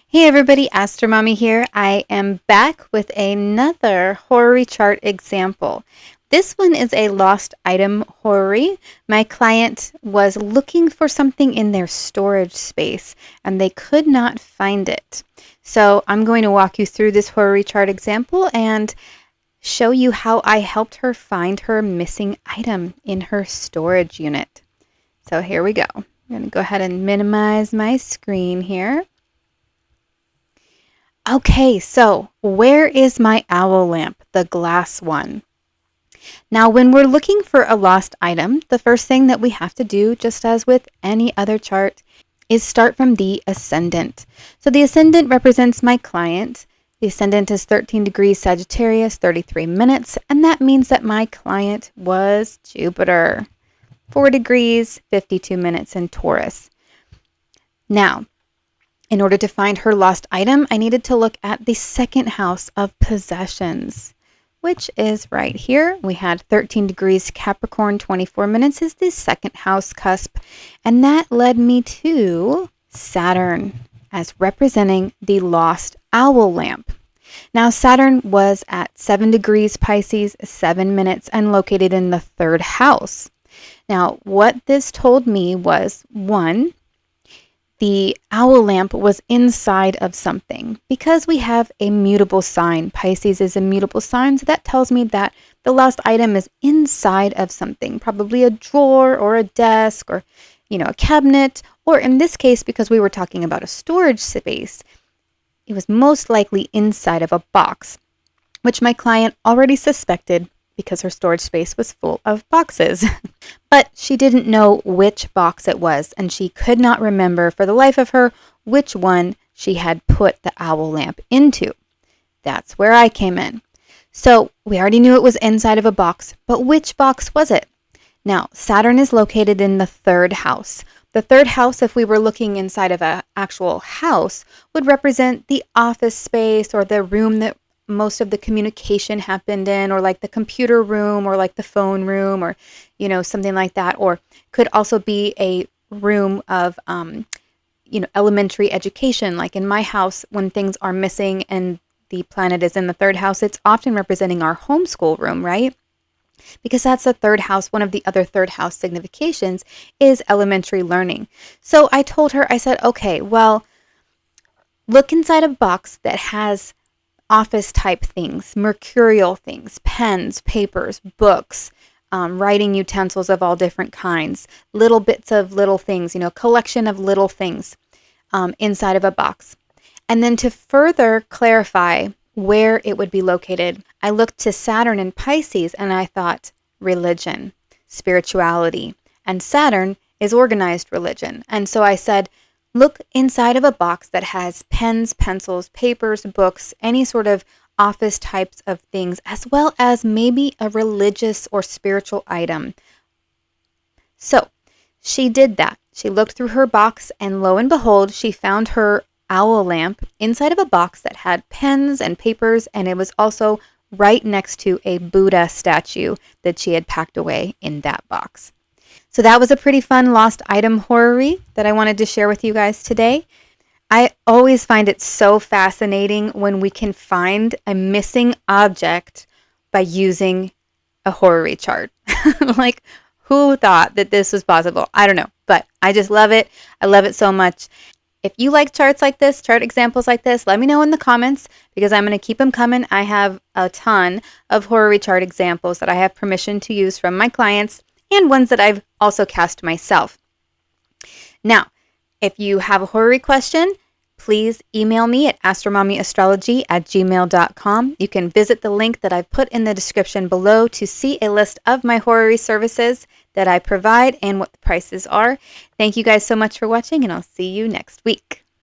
Hey everybody, Astro Mommy here. I am back with another Horary chart example. This one is a lost item Horary. My client was looking for something in their storage space and they could not find it. So I'm going to walk you through this Horary chart example and show you how I helped her find her missing item in her storage unit. So here we go. I'm going to go ahead and minimize my screen here. Okay, so where is my owl lamp, the glass one? Now, when we're looking for a lost item, the first thing that we have to do, just as with any other chart, is start from the ascendant. So the ascendant represents my client. The ascendant is 13 degrees Sagittarius, 33 minutes, and that means that my client was Jupiter, 4 degrees, 52 minutes in Taurus. Now, in order to find her lost item, I needed to look at the second house of possessions, which is right here. We had 13 degrees Capricorn, 24 minutes is the second house cusp. And that led me to Saturn as representing the lost owl lamp. Now, Saturn was at 7 degrees Pisces, 7 minutes, and located in the third house. Now, what this told me was, one, the owl lamp was inside of something. Because we have a mutable sign, Pisces is a mutable sign, so that tells me that the lost item is inside of something, probably a drawer or a desk or, a cabinet, or in this case, because we were talking about a storage space, it was most likely inside of a box, which my client already suspected because her storage space was full of boxes. But she didn't know which box it was, and she could not remember for the life of her which one she had put the owl lamp into. That's where I came in. So we already knew it was inside of a box, but which box was it? Now, Saturn is located in the third house. The third house, if we were looking inside of an actual house, would represent the office space or the room that most of the communication happened in, or like the computer room or like the phone room or, something like that. Or could also be a room of, elementary education. Like in my house, when things are missing and the planet is in the third house, it's often representing our homeschool room, right? Because that's the third house. One of the other third house significations is elementary learning. So I told her, I said, okay, well, look inside a box that has office type things, mercurial things, pens, papers, books, writing utensils of all different kinds, little bits of little things, collection of little things inside of a box. And then to further clarify where it would be located, I looked to Saturn and Pisces and I thought religion, spirituality, and Saturn is organized religion. And so I said, look inside of a box that has pens, pencils, papers, books, any sort of office types of things, as well as maybe a religious or spiritual item. So she did that. She looked through her box and lo and behold, she found her owl lamp inside of a box that had pens and papers, and it was also right next to a Buddha statue that she had packed away in that box. So that was a pretty fun lost item horary that I wanted to share with you guys today. I always find it so fascinating when we can find a missing object by using a horary chart. Like, who thought that this was possible? I don't know, but I just love it. I love it so much. If you like charts like this, chart examples like this, let me know in the comments because I'm going to keep them coming. I have a ton of horary chart examples that I have permission to use from my clients and ones that I've also cast myself. Now, if you have a horary question, please email me at astromommyastrology@gmail.com. You can visit the link that I've put in the description below to see a list of my horary services that I provide and what the prices are. Thank you guys so much for watching, and I'll see you next week.